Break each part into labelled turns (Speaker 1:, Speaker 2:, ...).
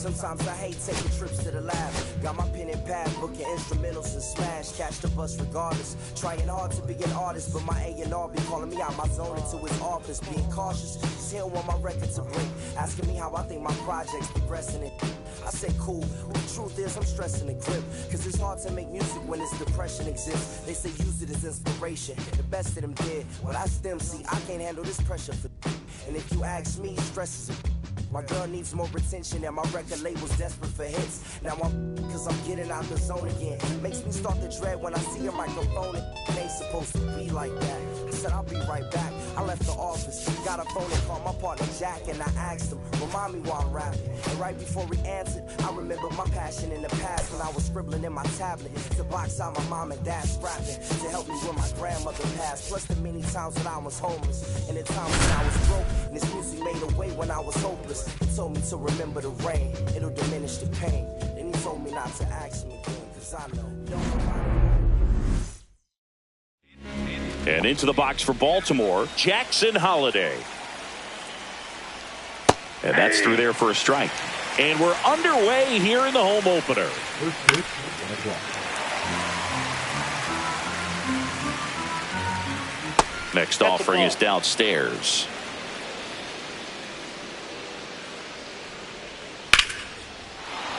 Speaker 1: Sometimes I hate taking trips to the lab. Got my pen and pad, booking instrumentals and smash. Catch the bus regardless. Trying hard to be an artist, but my A&R be calling me out my zone into his office. Being cautious, cause he don't want my record to break. Asking me how I think my project's progressing it. I say cool, but the truth is I'm stressing the grip. Cause it's hard to make music when this depression exists. They say use it as inspiration. The best of them did, but I still see I can't handle this pressure for. And if you ask me, stress is a. My girl needs more attention and my record label's desperate for hits. Now cause I'm getting out the zone again. Makes me start to dread when I see a microphone. It ain't supposed to be like that. I said I'll be right back. I left the office, got a phone and called my partner Jack, and I asked him, remind me while I'm rapping. And right before he answered, I remembered my passion in the past when I was scribbling in my tablet to box out my mom and dad's rapping to help me when my grandmother passed. Plus the many times that I was homeless and the times when I was broke. And this music made a way when I was hopeless. He told me to remember the rain, it'll diminish the pain. Then he told me not to ask me again, cause I know
Speaker 2: And into the box for Baltimore, Jackson Holliday. And that's through there for a strike. And we're underway here in the home opener. Next offering is downstairs.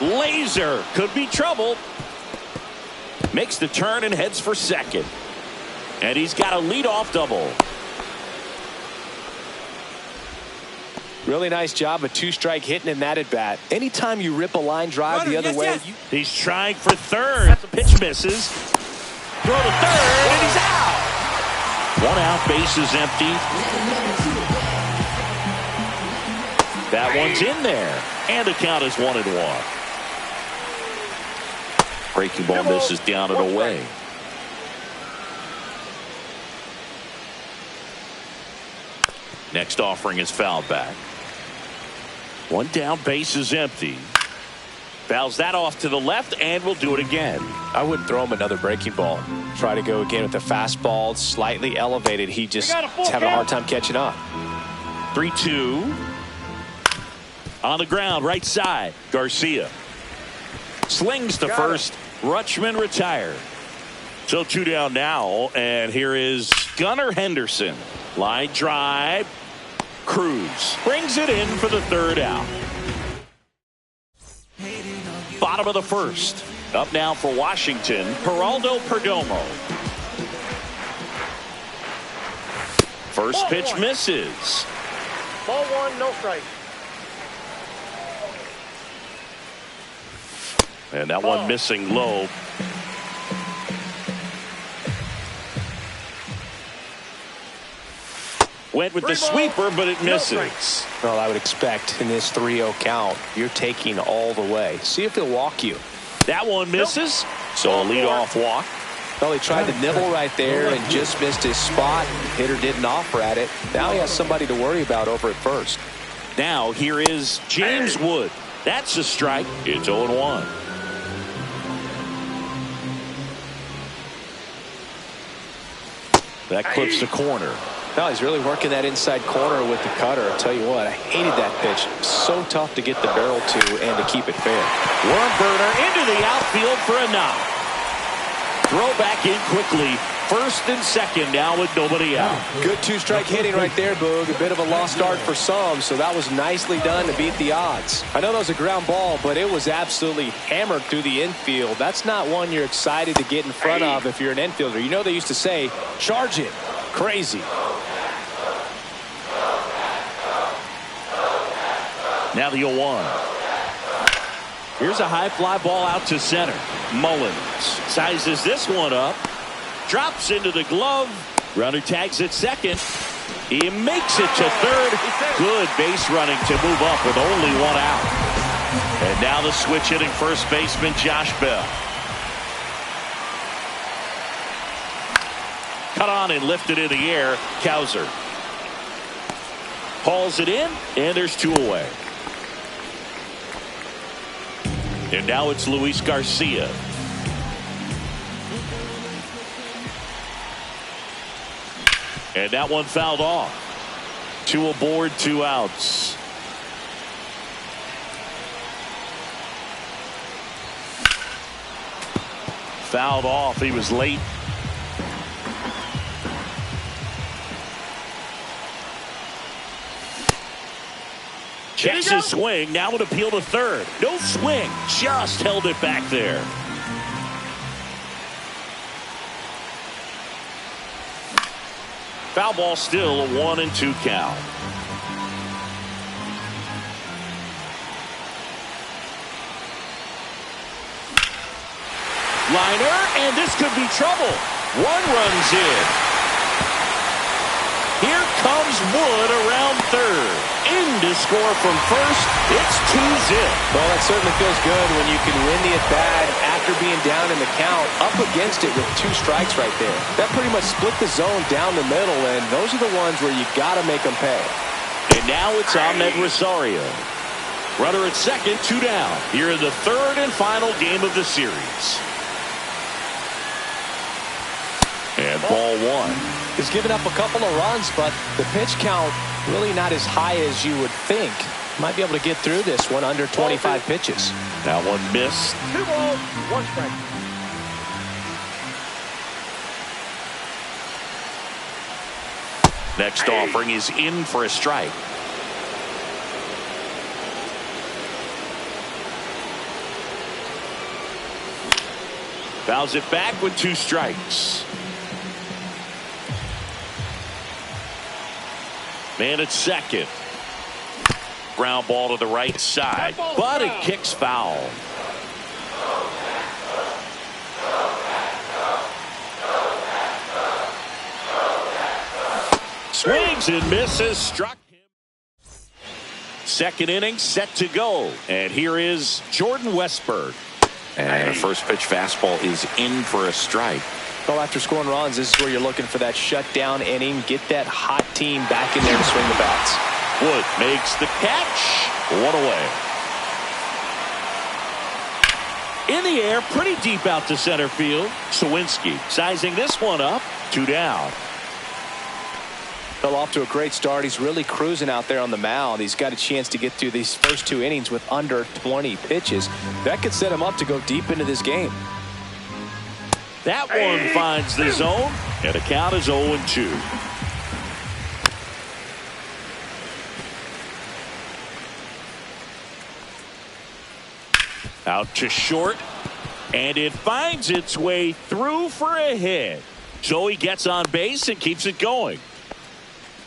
Speaker 2: Laser could be trouble. Makes the turn and heads for second. And he's got a leadoff double.
Speaker 3: Really nice job, a two-strike hitting in that at-bat. Anytime you rip a line drive the other way.
Speaker 2: He's trying for third. The pitch misses. Throw to third, and he's out. One out, base is empty. That one's in there. And the count is 1-1. Breaking ball misses down and away. Next offering is fouled back. One down, base is empty. Fouls that off to the left, and we'll do it again.
Speaker 3: I wouldn't throw him another breaking ball. Try to go again with the fastball, slightly elevated. He just is having a hard time catching up.
Speaker 2: 3-2. On the ground, right side, Garcia. Slings to first. Rutschman retired. So 2 down now, and here is Gunnar Henderson. Line drive. Cruz brings it in for the third out. Bottom of the first. Up now for Washington, Geraldo Perdomo. First pitch misses.
Speaker 4: Ball one, no strike.
Speaker 2: And that one missing low. Went with the sweeper, but it misses.
Speaker 3: Well, I would expect in this 3-0 count, you're taking all the way. See if he'll walk you.
Speaker 2: That one misses. So a leadoff walk.
Speaker 3: Well, he tried to nibble right there and just missed his spot. Hitter didn't offer at it. Now he has somebody to worry about over at first.
Speaker 2: Now here is James Wood. That's a strike. It's 0-1. That clips the corner.
Speaker 3: Well, he's really working that inside corner with the cutter. I'll tell you what, I hated that pitch. So tough to get the barrel to and to keep it fair.
Speaker 2: Worm burner into the outfield for a knock. Throw back in quickly. First and second now with nobody out.
Speaker 3: Good two-strike hitting right there, Boog. A bit of a lost start for some, so that was nicely done to beat the odds. I know that was a ground ball, but it was absolutely hammered through the infield. That's not one you're excited to get in front of if you're an infielder. You know they used to say, charge it. Crazy.
Speaker 2: Now the 0-1. Here's a high fly ball out to center. Mullins sizes this one up. Drops into the glove. Runner tags at second. He makes it to third. Good base running to move up with only one out. And now the switch hitting first baseman Josh Bell. Cut on and lifted in the air. Cowser hauls it in, and there's 2 away. And now it's Luis Garcia. And that one fouled off. 2 aboard, 2 outs. fouled off. He was late. Checks his swing. Now would appeal to third. No swing. Just held it back there. Foul ball still a 1-2 count. Liner, and this could be trouble. One runs in. Here comes Wood around third. In to score from first. It's 2-zip.
Speaker 3: Well, it certainly feels good when you can win the at-bat after being down in the count, up against it with 2 strikes right there. That pretty much split the zone down the middle, and those are the ones where you got to make them pay.
Speaker 2: And now it's Ahmed Rosario. Runner at second, 2 down. Here in the third and final game of the series. And ball 1.
Speaker 3: He's given up a couple of runs, but the pitch count really not as high as you would think. Might be able to get through this one under 25 pitches.
Speaker 2: That one missed.
Speaker 4: 2 balls, 1 strike.
Speaker 2: Next offering is in for a strike. Fouls it back with 2 strikes. Man at second. Ground ball to the right side, but it kicks foul. Swings and misses. Struck him. Second inning set to go. And here is Jordan Westberg. And the first pitch fastball is in for a strike.
Speaker 3: Well, after scoring runs, this is where you're looking for that shutdown inning. Get that hot team back in there to swing the bats.
Speaker 2: Wood makes the catch. 1 away. In the air, pretty deep out to center field. Sawinski sizing this one up. 2 down.
Speaker 3: Fell off to a great start. He's really cruising out there on the mound. He's got a chance to get through these first 2 innings with under 20 pitches. That could set him up to go deep into this game.
Speaker 2: That one finds the zone, and the count is 0-2. Out to short, and it finds its way through for a hit. So he gets on base and keeps it going.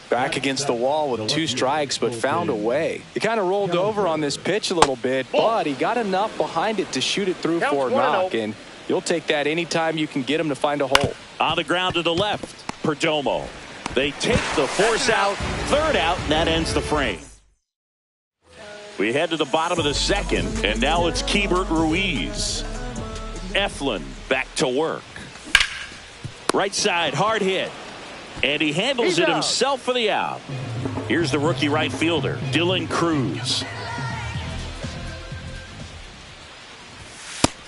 Speaker 3: Back against the wall with 2 strikes, but found a way. He kind of rolled over on this pitch a little bit, but he got enough behind it to shoot it through for a knock, and you'll take that anytime you can get him to find a hole.
Speaker 2: On the ground to the left, Perdomo. They take the force out, third out, and that ends the frame. We head to the bottom of the second, and now it's Keibert Ruiz. Eflin back to work. Right side, hard hit. And he handles it himself for the out. Here's the rookie right fielder, Dylan Cruz.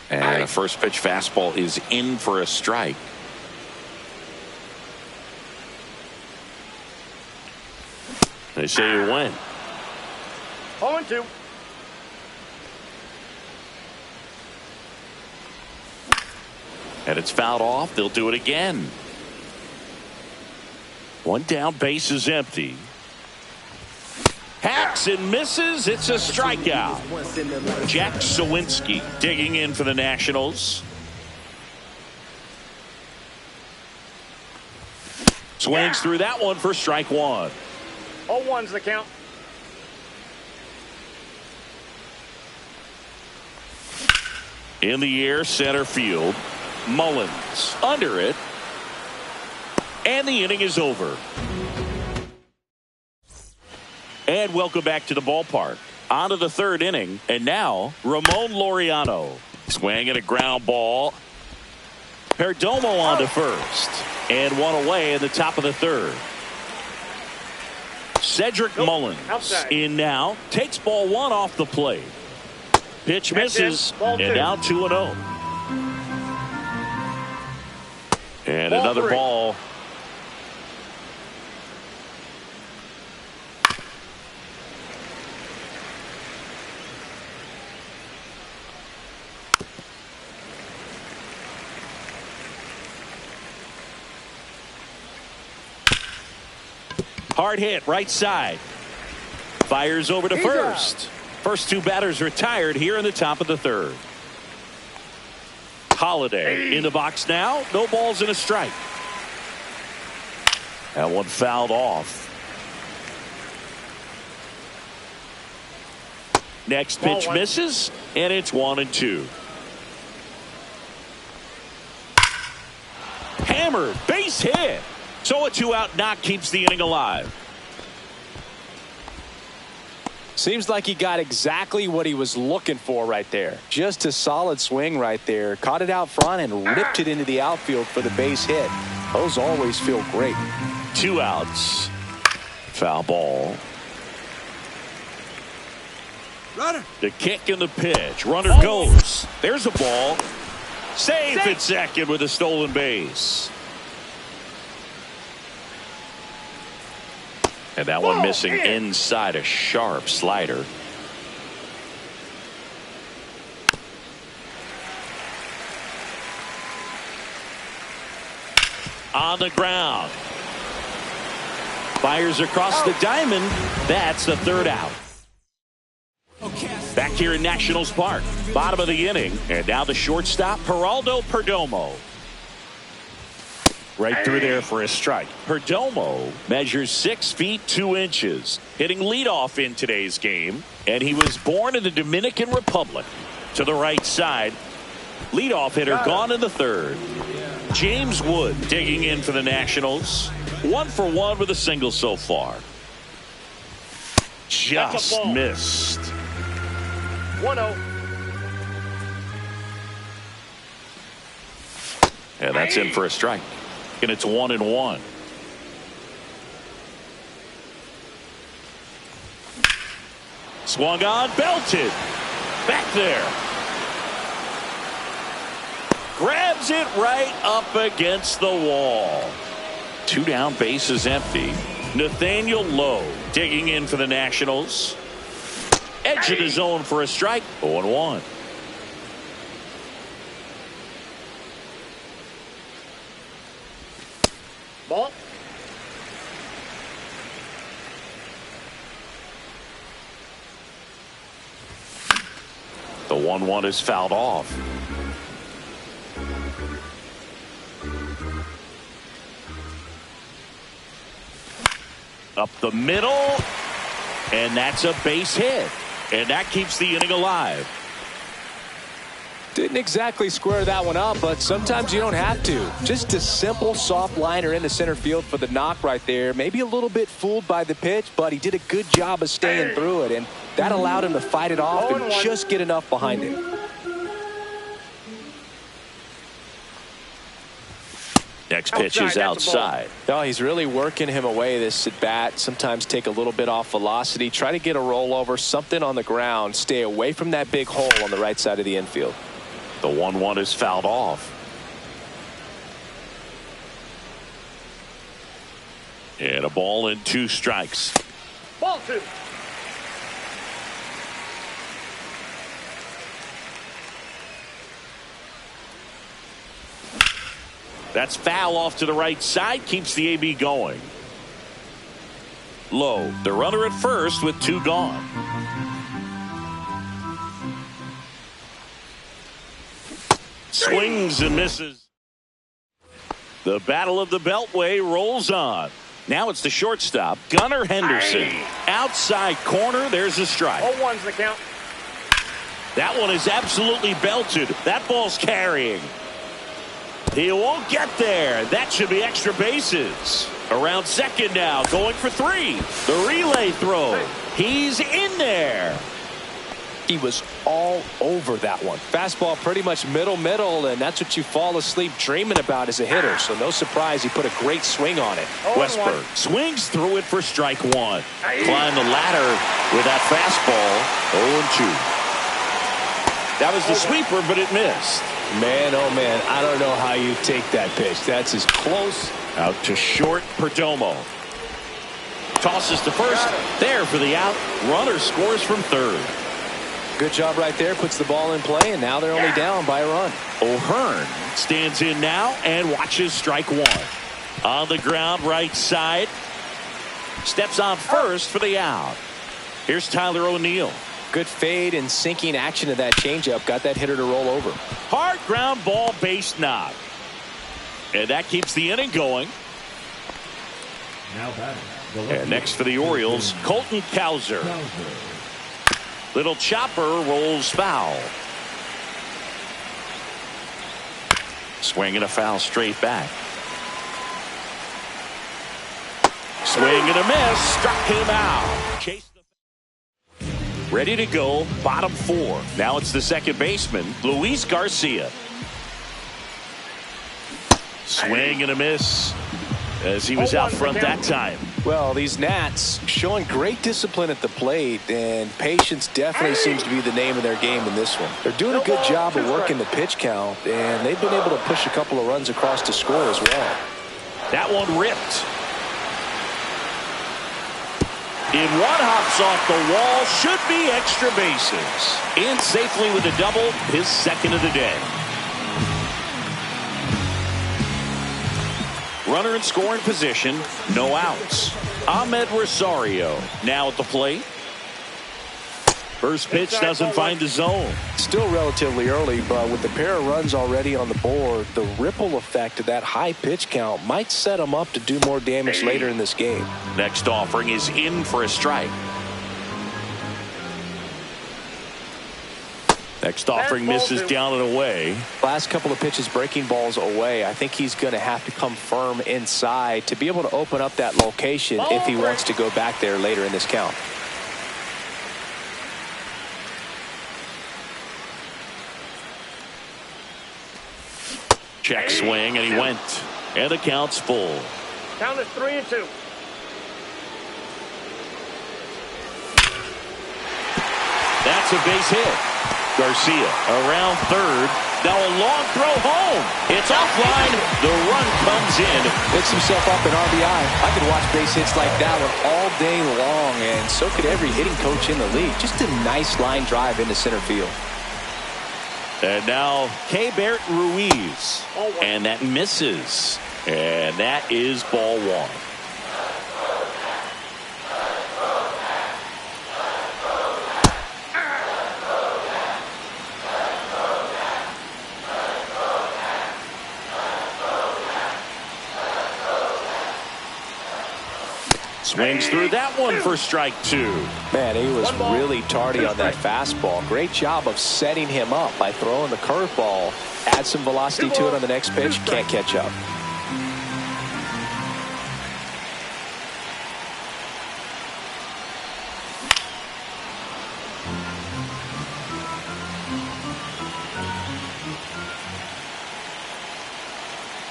Speaker 2: And the first pitch fastball is in for a strike. They say you win.
Speaker 4: 0-2.
Speaker 2: And it's fouled off. They'll do it again. 1 down, base is empty. Hacks and misses. It's a strikeout. Jack Sawinski digging in for the Nationals. Swings through that one for strike 1.
Speaker 4: 0-1's the count.
Speaker 2: In the air, center field. Mullins under it. And the inning is over. And welcome back to the ballpark. On to the third inning. And now, Ramon Laureano. Swinging a ground ball. Perdomo on to first. And 1 away in the top of the third. Cedric Mullins in now. Takes ball 1 off the plate. Pitch misses. And now 2-0. And another ball. Hard hit right side. Fires over to first. First two batters retired here in the top of the third. Holiday in the box now. No balls and a strike. That one fouled off. Next pitch misses, and it's 1-2. Hammered, base hit. So a 2-out knock keeps the inning alive.
Speaker 3: Seems like he got exactly what he was looking for right there. Just a solid swing right there. Caught it out front and ripped it into the outfield for the base hit. Those always feel great.
Speaker 2: 2 outs. Foul ball.
Speaker 5: Runner.
Speaker 2: The kick and the pitch. Runner goes. There's a ball. Safe at second with a stolen base. And that one missing inside a sharp slider. On the ground. Fires across the diamond. That's the 3rd out. Back here in Nationals Park. Bottom of the inning. And now the shortstop, Geraldo Perdomo. Right through there for a strike. Perdomo measures 6 feet 2 inches. Hitting leadoff in today's game. And he was born in the Dominican Republic. To the right side. Leadoff hitter gone in the 3rd. James Wood digging in for the Nationals. 1 for 1 with a single so far. Just missed.
Speaker 4: 1-0.
Speaker 2: And that's in for a strike. And it's 1-1. Swung on, belted. Back there. Grabs it right up against the wall. 2 down, bases empty. Nathaniel Lowe digging in for the Nationals. Edge of the zone for a strike. 0-1.
Speaker 4: Ball.
Speaker 2: The 1-1 is fouled off. Up the middle, and that's a base hit. And that keeps the inning alive.
Speaker 3: Didn't exactly square that one up, but sometimes you don't have to. Just a simple soft liner into center field for the knock right there. Maybe a little bit fooled by the pitch, but he did a good job of staying through it, and that allowed him to fight it off and just get enough behind it.
Speaker 2: Next pitch is outside.
Speaker 3: No, he's really working him away this at bat. Sometimes take a little bit off velocity. Try to get a rollover, something on the ground. Stay away from that big hole on the right side of the infield.
Speaker 2: The 1-1 is fouled off. And a ball and 2 strikes.
Speaker 4: Ball 2.
Speaker 2: That's foul off to the right side. Keeps the AB going. Low, the runner at first with 2 gone. Swings and misses. The battle of the Beltway rolls on. Now it's the shortstop, Gunnar Henderson. Outside corner, there's a strike.
Speaker 4: 0-1's the count.
Speaker 2: That one is absolutely belted. That ball's carrying. He won't get there. That should be extra bases. Around second now, going for 3. The relay throw. He's in there.
Speaker 3: He was all over that one. Fastball pretty much middle, and that's what you fall asleep dreaming about as a hitter. So no surprise he put a great swing on it.
Speaker 2: Westberg swings through it for strike 1. Climb the ladder with that fastball. 0-2. That was the sweeper, but it missed.
Speaker 3: Man, oh man, I don't know how you take that pitch. That's as close.
Speaker 2: Out to short, Perdomo. Tosses to first. There for the out. Runner scores from third.
Speaker 3: Good job right there. Puts the ball in play, and now they're only down by a run.
Speaker 2: O'Hearn stands in now and watches strike 1. On the ground, right side. steps on first for the out. Here's Tyler O'Neill.
Speaker 3: Good fade and sinking action of that changeup. Got that hitter to roll over.
Speaker 2: Hard ground ball, base knock. And that keeps the inning going. And next for the Orioles, Colton Cowser. Little chopper rolls foul. Swing and a foul straight back. Swing and a miss. Struck him out. Chase the... Ready to go. Bottom four. Now it's the second baseman, Luis Garcia. Swing and a miss as he was out front that time.
Speaker 3: Well, these Nats showing great discipline at the plate, and patience definitely seems to be the name of their game in this one. They're doing a good job of working the pitch count, and they've been able to push a couple of runs across to score as well.
Speaker 2: That one ripped. In one, hops off the wall, should be extra bases. In safely with a double, his second of the day. Runner in scoring position, no outs. Ahmed Rosario now at the plate. First pitch doesn't find the zone.
Speaker 3: Still relatively early, but with the pair of runs already on the board, the ripple effect of that high pitch count might set him up to do more damage later in this game.
Speaker 2: Next offering is in for a strike. Next offering misses down and away.
Speaker 3: Last couple of pitches breaking balls away. I think he's going to have to come firm inside to be able to open up that location if he wants to go back there later in this count.
Speaker 2: Check swing, and he went. And the count's full.
Speaker 4: Count is 3-2.
Speaker 2: That's a base hit. Garcia around third. Now a long throw home. It's offline. The run comes in.
Speaker 3: Picks himself up an RBI. I could watch base hits like that one all day long, and so could every hitting coach in the league. Just a nice line drive into center field.
Speaker 2: And now Keibert Ruiz. And that misses. And that is ball one. Swings through that one for strike two.
Speaker 3: Man, he was really tardy on that fastball. Great job of setting him up by throwing the curveball. Add some velocity to it on the next pitch. Can't catch up.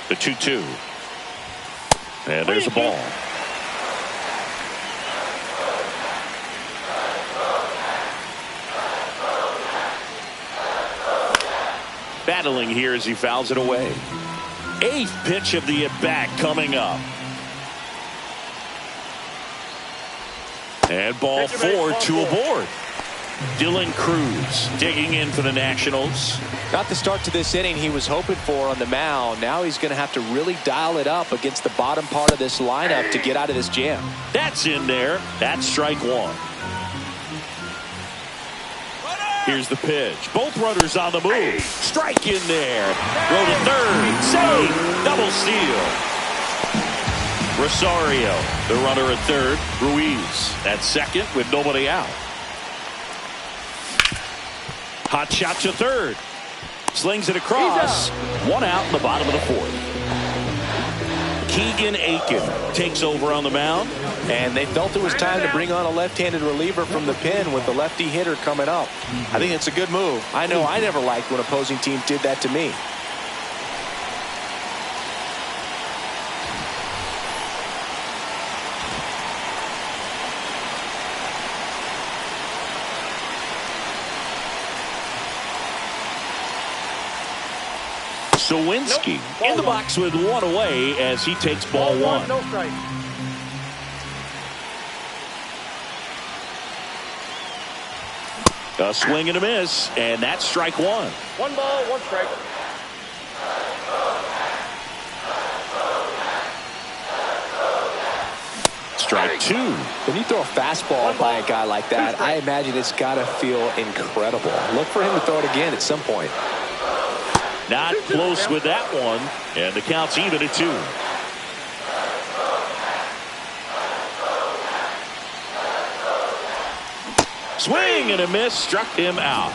Speaker 2: The 2-2. And there's a ball. Battling here as he fouls it away. Eighth pitch of the at-bat coming up. And ball four, two aboard. Dylan Cruz digging in for the Nationals.
Speaker 3: Not the start to this inning he was hoping for on the mound. Now he's going to have to really dial it up against the bottom part of this lineup to get out of this jam.
Speaker 2: That's in there. That's strike one. Here's the pitch. Both runners on the move. Strike in there. Throw to third. Save. Double steal. Rosario, the runner at third. Ruiz at second with nobody out. Hot shot to third. Slings it across. One out in the bottom of the fourth. Keegan Aiken takes over on the mound.
Speaker 3: And they felt it was time to bring on a left-handed reliever from the pen with the lefty hitter coming up. I think it's a good move. I know I never liked when opposing teams did that to me.
Speaker 2: Sawinski in the box with one away as he takes ball one.
Speaker 4: No strike.
Speaker 2: A swing and a miss, and that's strike one.
Speaker 4: 1 ball, 1 strike.
Speaker 2: strike two.
Speaker 3: When you throw a fastball by a guy like that, I imagine it's got to feel incredible. Look for him to throw it again at some point.
Speaker 2: Not close with that one, and the count's even at 2. Swing and a miss, struck him out.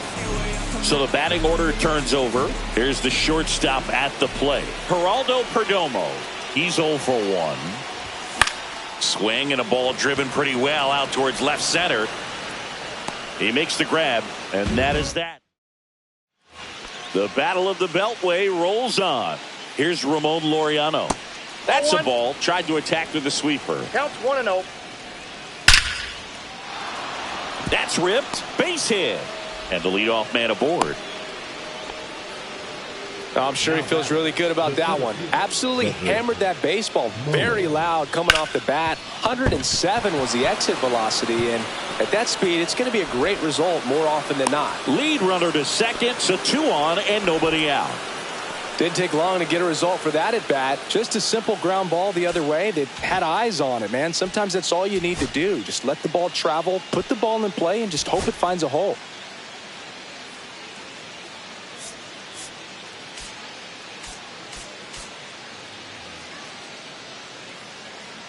Speaker 2: So the batting order turns over. Here's the shortstop at the plate, Geraldo Perdomo. He's 0 for 1. Swing and a ball driven pretty well out towards left center. He makes the grab, and that is that. The battle of the Beltway rolls on. Here's Ramon Laureano. That's a ball. Tried to attack with the sweeper.
Speaker 4: Counts 1-0.
Speaker 2: That's ripped. Base hit. And the leadoff man aboard.
Speaker 3: I'm sure he feels really good about that one. Absolutely hammered that baseball. Very loud coming off the bat. 107 was the exit velocity, and at that speed, it's going to be a great result more often than not.
Speaker 2: Lead runner to second, so 2 on and nobody out.
Speaker 3: Didn't take long to get a result for that at bat. Just a simple ground ball the other way. They had eyes on it, man. Sometimes that's all you need to do. Just let the ball travel, put the ball in play, and just hope it finds a hole.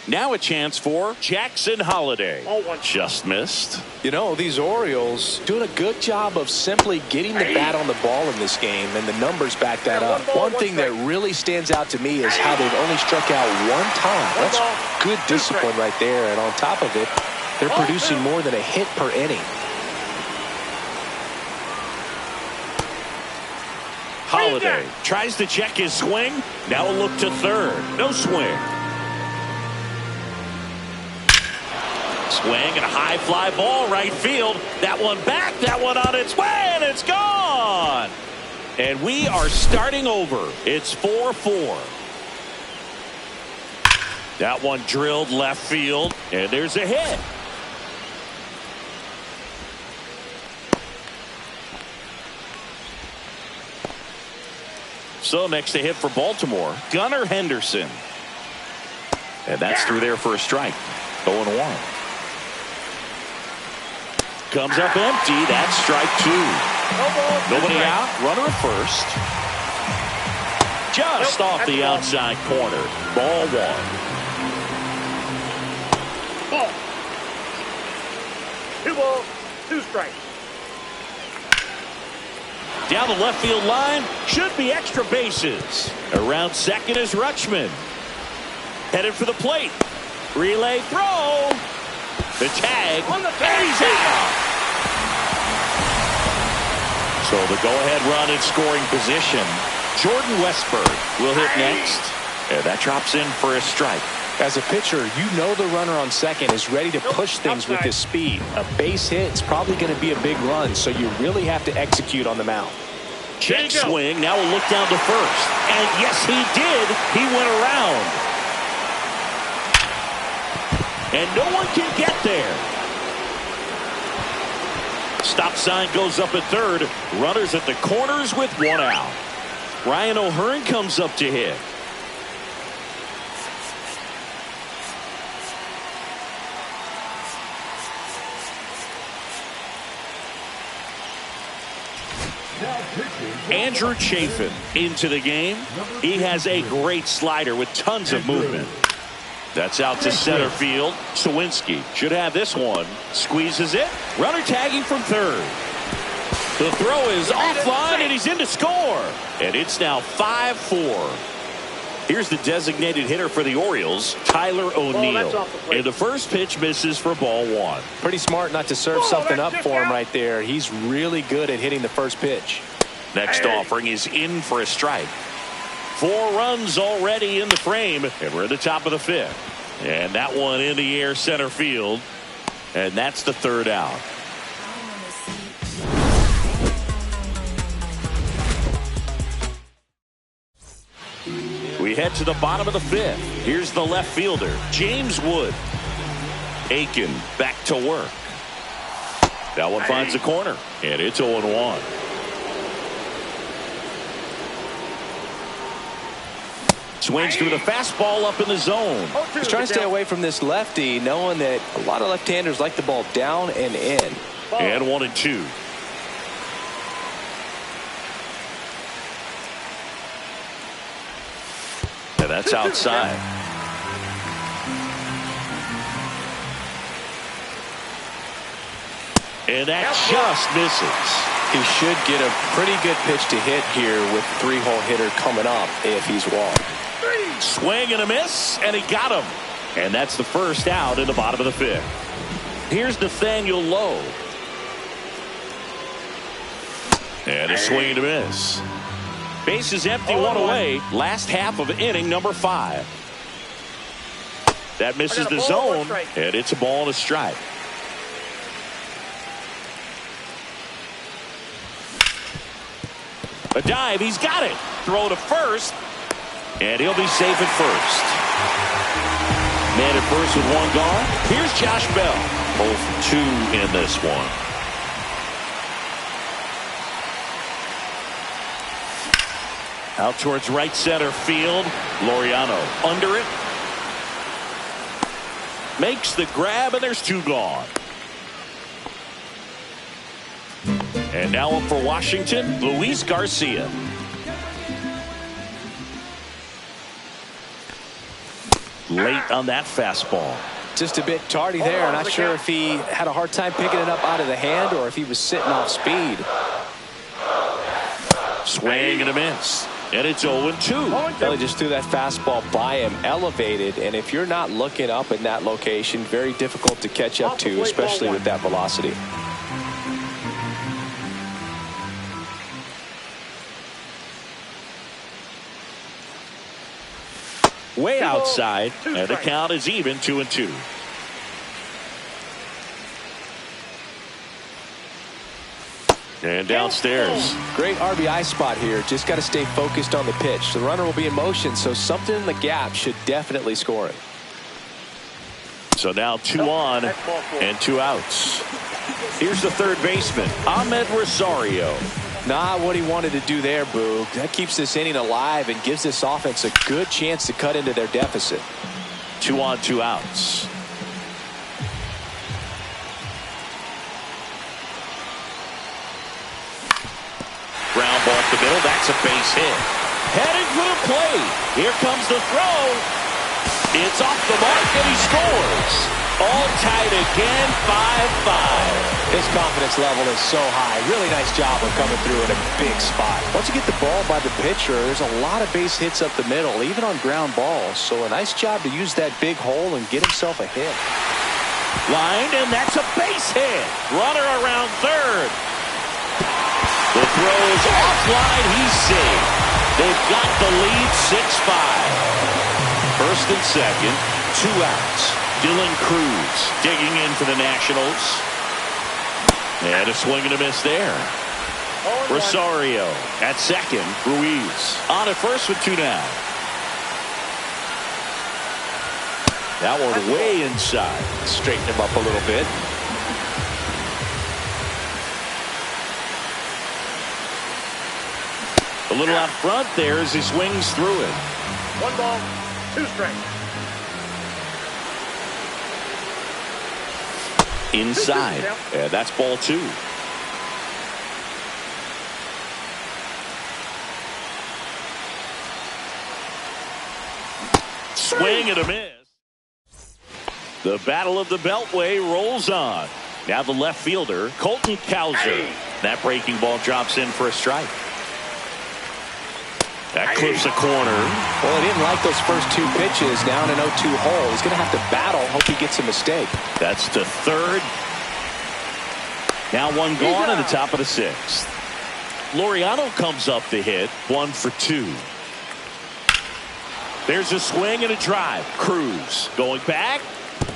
Speaker 2: Now a chance for Jackson Holliday. Just missed.
Speaker 3: You know, these Orioles doing a good job of simply getting the bat on the ball in this game, and the numbers back that up. One thing that really stands out to me is how they've only struck out 1 time. That's good discipline right there, and on top of it, they're producing more than a hit per inning.
Speaker 2: Holliday tries to check his swing. Now a look to third. No swing. Swing and a high fly ball right field. That one back, that one on its way, and it's gone. And we are starting over. It's 4-4. That one drilled left field, and there's a hit. So next to hit for Baltimore, Gunnar Henderson. And that's through there for a strike. 0-1. Comes up empty. That's strike 2. Nobody out. Runner at first. Just off the outside corner. Ball 1.
Speaker 4: Ball. 2 balls, 2 strikes.
Speaker 2: Down the left field line. Should be extra bases. Around second is Rutschman. Headed for the plate. Relay throw. The tag. And he's out. So the go-ahead run in scoring position. Jordan Westburg will hit next. And that drops in for a strike.
Speaker 3: As a pitcher, you know the runner on second is ready to push things with his speed. A base hit is probably going to be a big run, so you really have to execute on the mound.
Speaker 2: Check swing. Now we'll look down to first. And yes, he did. He went around. And no one can get there. Stop sign goes up at third. Runners at the corners with 1 out. Ryan O'Hearn comes up to hit. Andrew Chafin into the game. He has a great slider with tons of movement. That's out to center field. Sawinski should have this one. Squeezes it. Runner tagging from third. The throw is offline, and he's in to score. And it's now 5-4. Here's the designated hitter for the Orioles, Tyler O'Neill. And the first pitch misses for ball 1.
Speaker 3: Pretty smart not to serve something up for him right there. He's really good at hitting the first pitch.
Speaker 2: Next offering is in for a strike. 4 runs already in the frame, and we're at the top of the 5th. And that one in the air center field, and that's the 3rd out. We head to the bottom of the 5th. Here's the left fielder, James Wood. Aiken back to work. That one finds the corner, and it's 0-1. Swings through the fastball up in the zone.
Speaker 3: He's trying to stay away from this lefty, knowing that a lot of left-handers like the ball down and in.
Speaker 2: And 1-2. And that's outside. And that just misses.
Speaker 3: He should get a pretty good pitch to hit here with the 3-hole hitter coming up if he's walked.
Speaker 2: Swing and a miss, and he got him. And that's the first out in the bottom of the 5th. Here's Nathaniel Lowe. And a swing and a miss. Base is empty, 1 away. Last half of inning number 5. That misses the zone, and it's a ball and a strike. A dive, he's got it. Throw to first, and he'll be safe at first. Man at first with 1 gone. Here's Josh Bell. 0 for 2 in this one. Out towards right center field. Laureano under it. Makes the grab, and there's 2 gone. And now up for Washington, Luis Garcia. Late on that fastball.
Speaker 3: Just a bit tardy there. Not sure if he had a hard time picking it up out of the hand or if he was sitting off speed.
Speaker 2: Swing and a miss. And it's 0-2.
Speaker 3: Belly just threw that fastball by him, elevated, and if you're not looking up in that location, very difficult to catch up to, especially with that velocity.
Speaker 2: Way outside, and the count is even 2-2. And downstairs.
Speaker 3: Great RBI spot here. Just got to stay focused on the pitch. The runner will be in motion, so something in the gap should definitely score it.
Speaker 2: So now 2 on and 2 outs. Here's the third baseman, Ahmed Rosario.
Speaker 3: Not what he wanted to do there, Boog. That keeps this inning alive and gives this offense a good chance to cut into their deficit.
Speaker 2: 2 on, 2 outs. Ground ball up the middle. That's a base hit. Heading for the plate. Here comes the throw. It's off the mark, and he scores. All tied again, 5-5.
Speaker 3: His confidence level is so high. Really nice job of coming through in a big spot. Once you get the ball by the pitcher, there's a lot of base hits up the middle, even on ground balls. So a nice job to use that big hole and get himself a hit.
Speaker 2: Lined, and that's a base hit. Runner around third. The throw is offline. He's safe. They've got the lead 6-5. First and second, 2 outs. Dylan Cruz digging in for the Nationals. And a swing and a miss there. Rosario at second. Ruiz on at first with 2 down. That one way inside.
Speaker 3: Straighten him up a little bit.
Speaker 2: A little out front there as he swings through it.
Speaker 4: 1 ball, 2 strikes.
Speaker 2: Inside. Yeah, that's ball 2. Swing and a miss. The battle of the Beltway rolls on. Now the left fielder, Colton Cowser. That breaking ball drops in for a strike. That clips a corner.
Speaker 3: Well, he didn't like those first 2 pitches. Now in an 0-2 hole. He's going to have to battle. Hope he gets a mistake.
Speaker 2: That's to third. Now 1 gone in the top of the 6th. Laureano comes up to hit. 1 for 2. There's a swing and a drive. Cruz going back.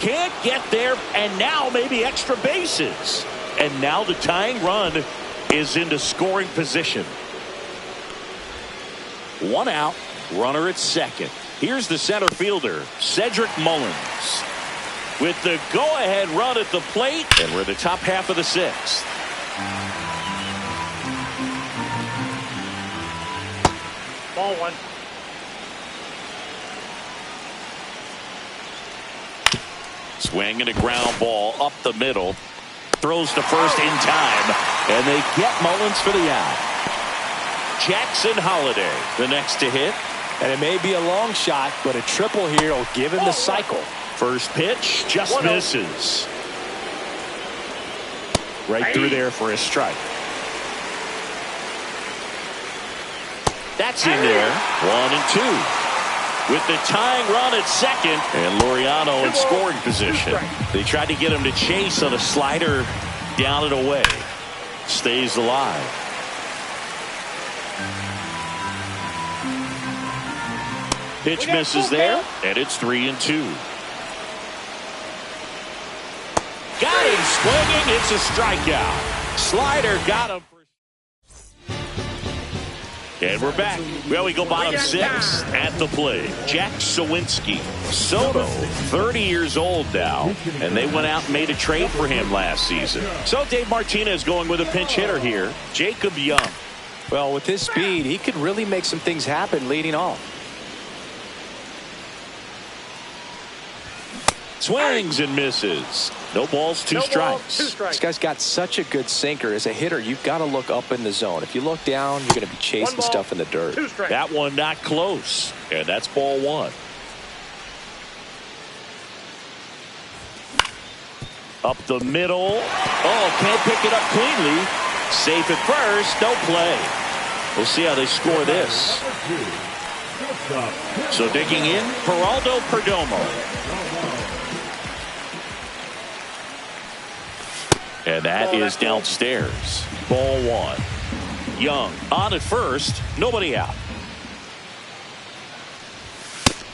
Speaker 2: Can't get there. And now maybe extra bases. And now the tying run is into scoring position. 1 out, runner at second. Here's the center fielder, Cedric Mullins, with the go-ahead run at the plate, and we're in the top half of the 6th.
Speaker 4: Ball 1.
Speaker 2: Swing and a ground ball up the middle. Throws to first in time. And they get Mullins for the out. Jackson Holiday, the next to hit.
Speaker 3: And it may be a long shot, but a triple here will give him the cycle.
Speaker 2: First pitch just misses. Right through there for a strike. That's in there. 1-2. With the tying run at second, and Laureano in scoring position. They tried to get him to chase on a slider down and away. Stays alive. Pitch misses there, and it's 3-2. Got him swinging. It's a strikeout. Slider got him. And we're back. Well, we go bottom six at the plate. Jack Sawinski. Soto, 30 years old now, and they went out and made a trade for him last season. So Dave Martinez going with a pinch hitter here, Jacob Young.
Speaker 3: Well, with his speed, he could really make some things happen leading off.
Speaker 2: Swings and misses. No balls, two strikes.
Speaker 3: This guy's got such a good sinker. As a hitter, you've got to look up in the zone. If you look down, you're going to be chasing stuff in the dirt.
Speaker 2: That one not close, and that's ball one. Up the middle. Oh, can't pick it up cleanly. Safe at first, no play. We'll see how they score this. So digging in, Geraldo Perdomo. And that is downstairs. Ball one. Young on at first. Nobody out.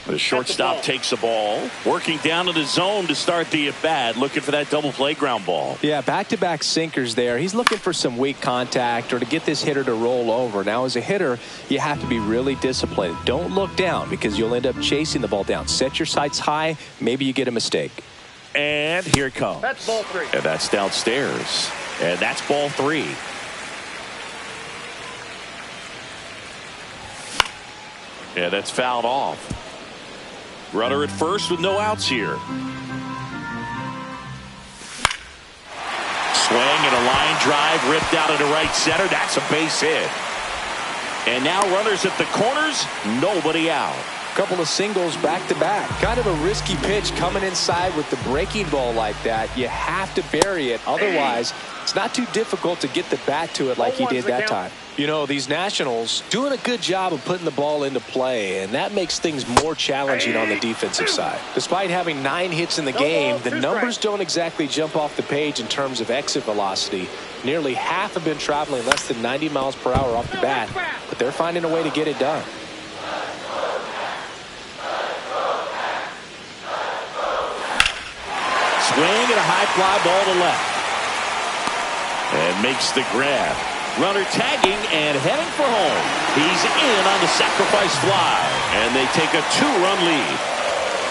Speaker 2: The shortstop takes the ball. Working down to the zone to start the at-bat. Looking for that double play ground ball.
Speaker 3: Yeah, back-to-back sinkers there. He's looking for some weak contact or to get this hitter to roll over. Now, as a hitter, you have to be really disciplined. Don't look down because you'll end up chasing the ball down. Set your sights high. Maybe you get a mistake.
Speaker 2: And here it comes.
Speaker 4: That's ball three.
Speaker 2: And that's downstairs. And that's ball three. Yeah, that's fouled off. Runner at first with no outs here. Swing and a line drive ripped out into right center. That's a base hit. And now runners at the corners. Nobody out.
Speaker 3: Couple of singles back-to-back. Kind of a risky pitch coming inside with the breaking ball like that. You have to bury it. Otherwise, it's not too difficult to get the bat to it like he did that time. You know, these Nationals doing a good job of putting the ball into play, and that makes things more challenging on the defensive side. Despite having 9 hits in the game, the numbers don't exactly jump off the page in terms of exit velocity. Nearly half have been traveling less than 90 miles per hour off the bat, but they're finding a way to get it done.
Speaker 2: Swing and a high fly ball to left. And makes the grab. Runner tagging and heading for home. He's in on the sacrifice fly. And they take a 2-run lead.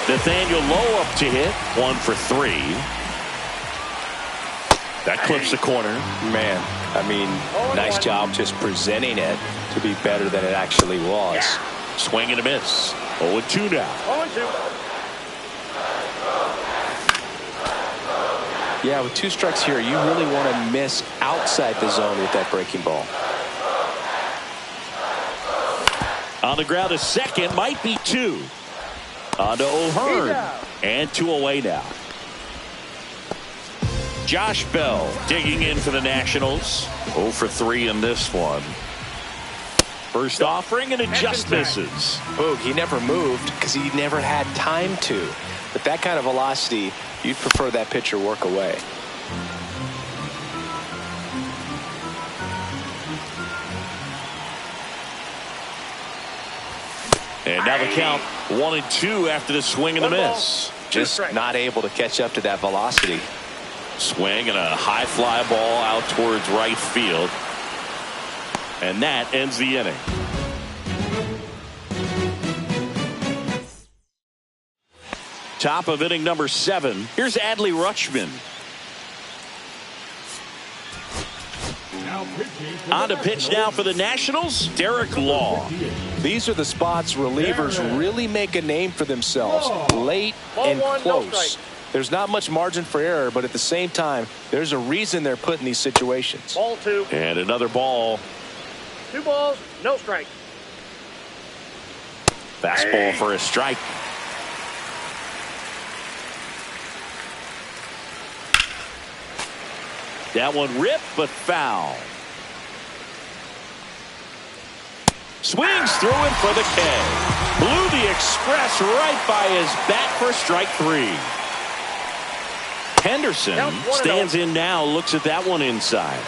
Speaker 2: Nathaniel Lowe up to hit. 1 for 3. That clips the corner.
Speaker 3: Man, I mean, nice job just presenting it to be better than it actually was.
Speaker 2: Swing and a miss. 0-2 now.
Speaker 4: 0-2.
Speaker 3: Yeah, with 2 strikes here, you really want to miss outside the zone with that breaking ball.
Speaker 2: On the ground, a second, might be 2. On to O'Hearn. And 2 away now. Josh Bell digging in for the Nationals. 0 for 3 in this one. First offering, and it just misses.
Speaker 3: Boog, he never moved because he never had time to. But that kind of velocity, you'd prefer that pitcher work away.
Speaker 2: And now the count 1-2 after the swing and the miss.
Speaker 3: Just not able to catch up to that velocity.
Speaker 2: Swing and a high fly ball out towards right field. And that ends the inning. Top of inning number 7. Here's Adley Rutschman. On to pitch now for the Nationals, Derek Law.
Speaker 3: These are the spots relievers really make a name for themselves. Late and close. There's not much margin for error, but at the same time, there's a reason they're put in these situations.
Speaker 4: Ball 2.
Speaker 2: And another ball.
Speaker 4: 2 balls, no strike.
Speaker 2: Fastball for a strike. That one ripped, but foul. Swings through it for the K. Blew the express right by his bat for strike 3. Henderson stands in now, looks at that one inside.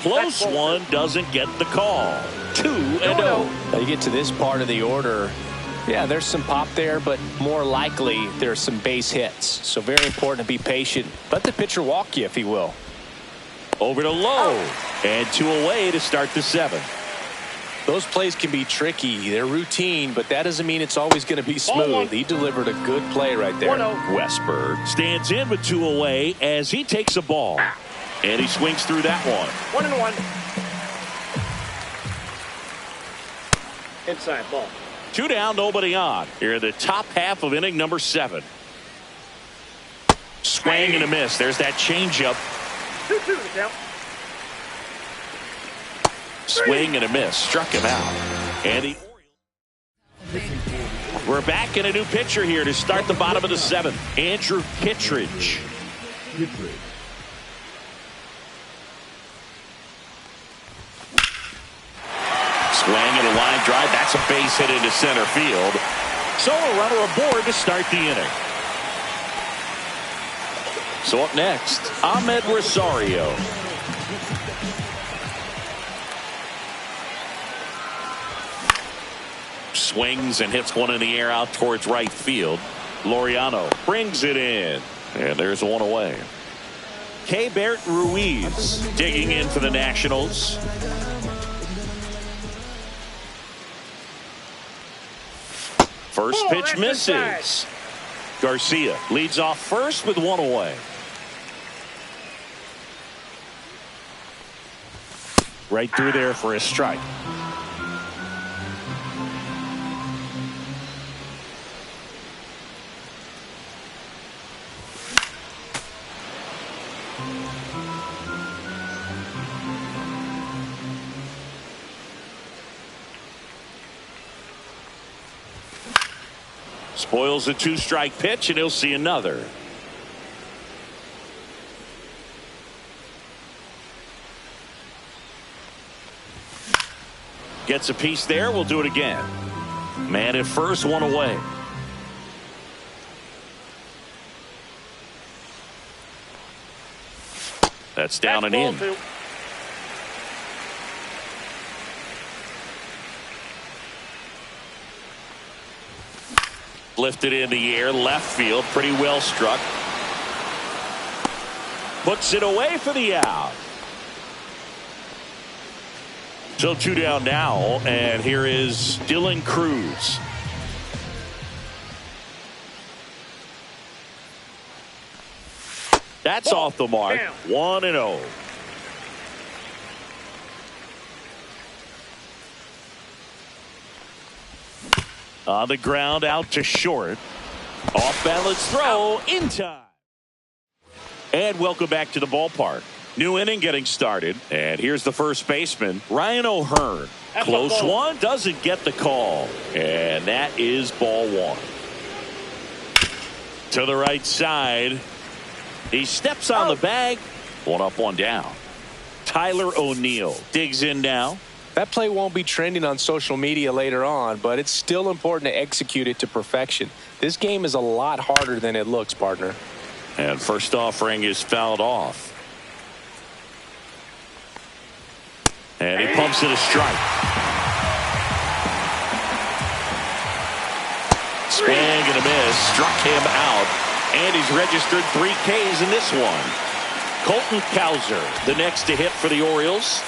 Speaker 2: Close one, doesn't get the call. 2-0.
Speaker 3: Now you get to this part of the order. Yeah, there's some pop there, but more likely there's some base hits. So very important to be patient. Let the pitcher walk you, if he will.
Speaker 2: Over to Lowe. And 2 away to start the 7th.
Speaker 3: Those plays can be tricky. They're routine, but that doesn't mean it's always going to be smooth. He delivered a good play right there.
Speaker 2: Westberg stands in with 2 away as he takes a ball. And he swings through that one.
Speaker 4: 1-1. Inside ball.
Speaker 2: 2 down, nobody on. Here in the top half of inning number 7. Swing and a miss. There's that changeup.
Speaker 4: 2-2 the count.
Speaker 2: Swing and a miss. Struck him out. And the we're back in a new pitcher here to start the bottom of the 7th. Andrew Kittredge. Swing and a line drive. That's a base hit into center field. So a runner aboard to start the inning. So up next, Ahmed Rosario. Swings and hits one in the air out towards right field. Laureano brings it in. And there's 1 away. Keibert Ruiz digging in for the Nationals. First pitch misses. Garcia leads off first with 1 away. Right through there for a strike. Spoils a 2-strike pitch, and he'll see another. Gets a piece there. We'll do it again. Man at first, 1 away. That's down and in.
Speaker 4: 2.
Speaker 2: Lifted in the air, left field, pretty well struck. Puts it away for the out. So 2 down now, and here is Dylan Cruz. That's off the mark. 1-0. On the ground, out to short. Off balance throw in time. And welcome back to the ballpark. New inning getting started. And here's the first baseman, Ryan O'Hearn. Close one, doesn't get the call. And that is ball 1. To the right side. He steps on the bag. 1 up, 1 down. Tyler O'Neill digs in now.
Speaker 3: That play won't be trending on social media later on, but it's still important to execute it to perfection. This game is a lot harder than it looks, partner.
Speaker 2: And first offering is fouled off. And he pumps it a strike. Swing and a miss. Struck him out. And he's registered 3 Ks in this one. Colton Cowser, the next to hit for the Orioles.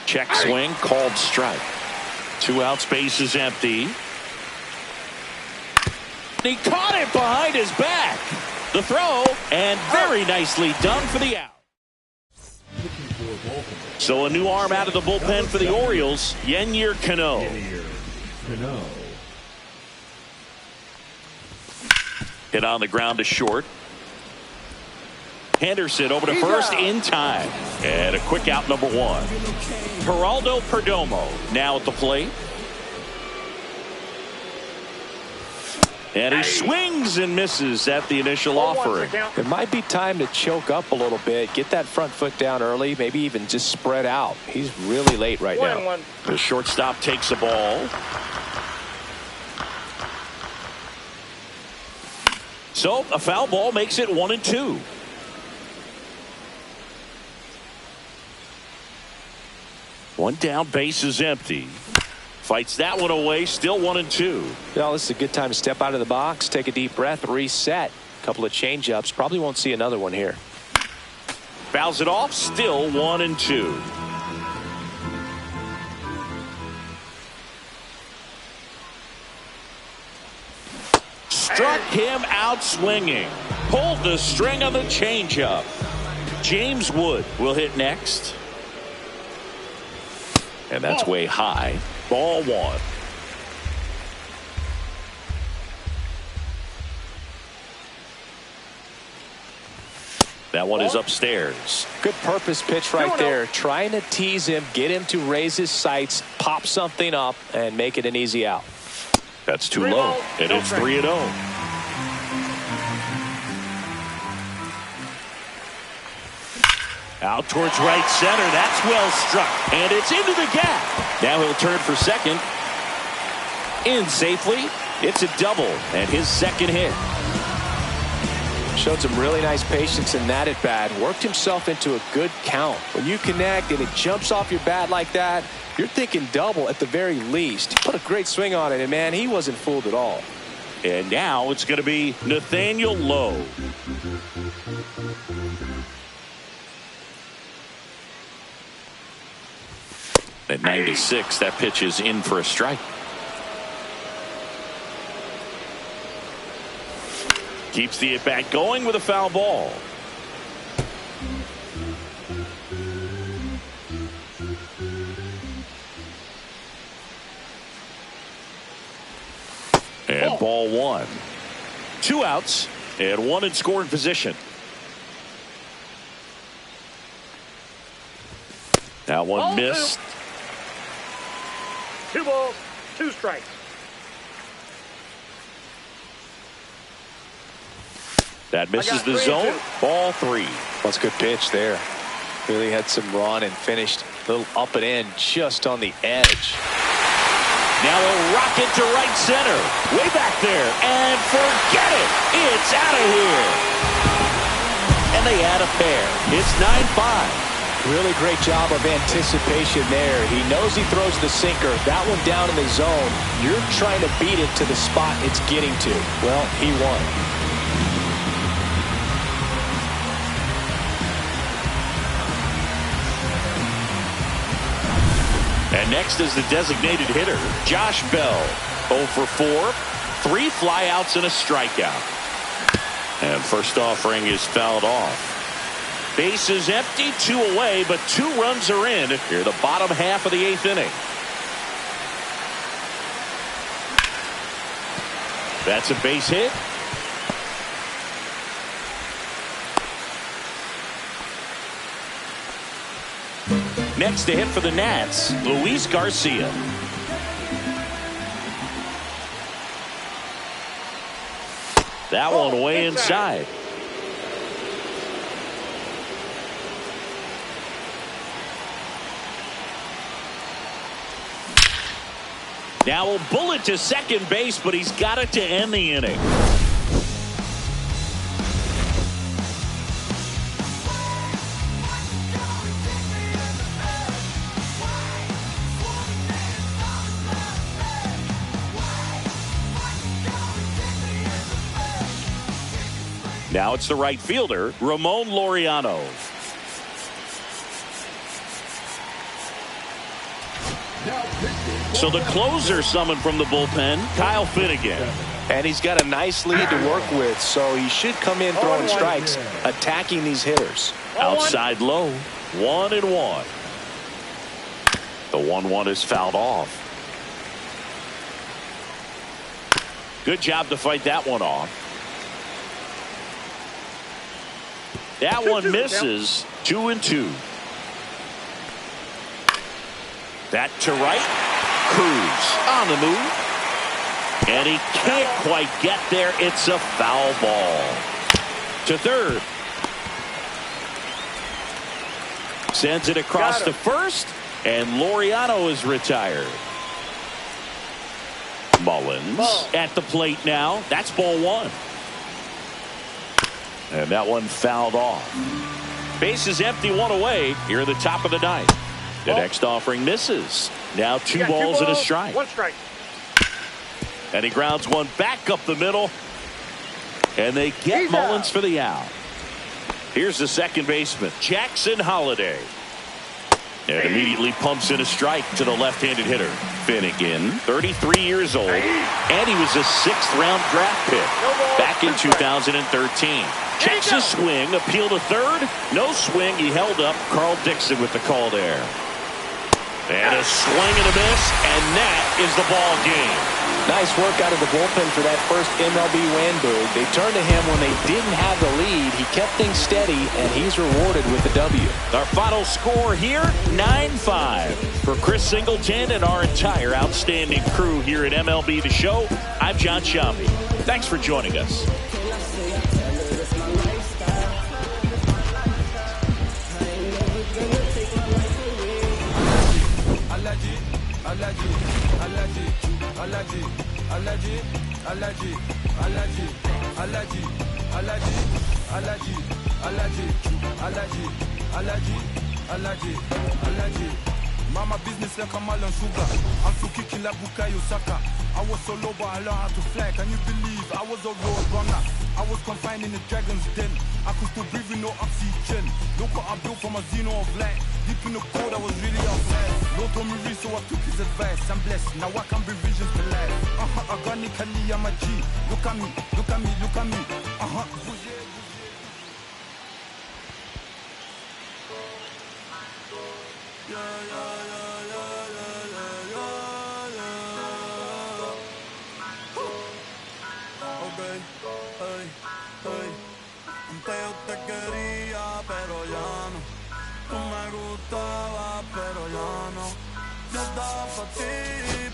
Speaker 2: Check swing, called strike. 2 outs, base is empty. He caught it behind his back. The throw, and very nicely done for the out. So a new arm out of the bullpen for the Orioles, Yennier Cano. Hit on the ground to short. Henderson over to first in time. And a quick out, number one. Geraldo Perdomo now at the plate. And he swings and misses at the initial offering.
Speaker 3: It might be time to choke up a little bit. Get that front foot down early. Maybe even just spread out. He's really late right now.
Speaker 2: The shortstop takes the ball. So a foul ball makes it 1-2. One down, base is empty. Fights that one away, still 1-2.
Speaker 3: Well, this is a good time to step out of the box, take a deep breath, reset. A couple of change-ups. Probably won't see another one here.
Speaker 2: Fouls it off, still 1-2. Struck him out swinging. Pulled the string on the changeup. James Wood will hit next. And that's way high. Ball one. That one is upstairs.
Speaker 3: Good purpose pitch right there. Trying to tease him, get him to raise his sights, pop something up, and make it an easy out.
Speaker 2: That's too low. And it's 3-0. Out towards right center. That's well struck. And it's into the gap. Now he'll turn for second. In safely. It's a double. And his second hit.
Speaker 3: Showed some really nice patience in that at bat. Worked himself into a good count. When you connect and it jumps off your bat like that, you're thinking double at the very least. He put a great swing on it, and man, he wasn't fooled at all.
Speaker 2: And now it's going to be Nathaniel Lowe. At 96, that pitch is in for a strike. Keeps the at-bat going with a foul ball. And ball one. 2 outs and 1 in scoring position. That one missed.
Speaker 4: 2 balls, 2 strikes.
Speaker 2: That misses the zone. Ball 3.
Speaker 3: That's a good pitch there. Really had some run and finished a little up and in just on the edge.
Speaker 2: Now a rocket to right center. Way back there. And forget it. It's out of here. And they add a pair. It's 9-5.
Speaker 3: Really great job of anticipation there. He knows he throws the sinker. That one down in the zone. You're trying to beat it to the spot it's getting to. Well, he won.
Speaker 2: And next is the designated hitter, Josh Bell. 0 for 4, 3 flyouts and a strikeout. And first offering is fouled off. Base is empty, 2 away, but 2 runs are in here the bottom half of the 8th inning. That's a base hit. Next to hit for the Nats, Luis Garcia. That one way inside. Now a bullet to second base, but he's got it to end the inning. Now it's the right fielder, Ramon Laureano. So the closer summoned from the bullpen, Kyle Finnegan.
Speaker 3: And he's got a nice lead to work with, so he should come in throwing strikes, attacking these hitters.
Speaker 2: Outside low, 1-1. The 1-1 is fouled off. Good job to fight that one off. That one misses. 2-2. That to right. Cruz on the move. And he can't quite get there. It's a foul ball. To third. Sends it across to first. And Laureano is retired. Mullins at the plate now. That's ball one. And that one fouled off. Base is empty, one away here in the top of the ninth. The next offering misses. Now two balls and a strike.
Speaker 4: 1 strike.
Speaker 2: And he grounds one back up the middle. And they get Mullins for the out. Here's the second baseman, Jackson Holliday. And immediately pumps in a strike to the left-handed hitter. Finnegan, 33 years old, and he was a 6th-round draft pick back in 2013. Checks his swing, appeal to third. No swing, he held up. Carl Dixon with the call there. And a swing and a miss, and that is the ball game.
Speaker 3: Nice work out of the bullpen for that first MLB win, Boog. They turned to him when they didn't have the lead. He kept things steady, and he's rewarded with the W.
Speaker 2: Our final score here, 9-5. For Chris Singleton and our entire outstanding crew here at MLB The Show, I'm John Sciambi. Thanks for joining us.
Speaker 5: Mama business like a melon sugar. I'm still kicking like Bukayo Saka. I was so low but I learned how to fly. Can you believe I was a road runner? I was confined in the dragon's den. I could still breathe with no oxygen. Look what I built from a xeno of light. Deep in the cold I was really outside. Lord told me read so I took his advice. I'm blessed, now I can bring visions to life. Organically I'm a G. Look at me, look at me, look at me. Antes yo te quería, pero ya no. Tú me gustabas, pero ya no. Yo estaba para ti.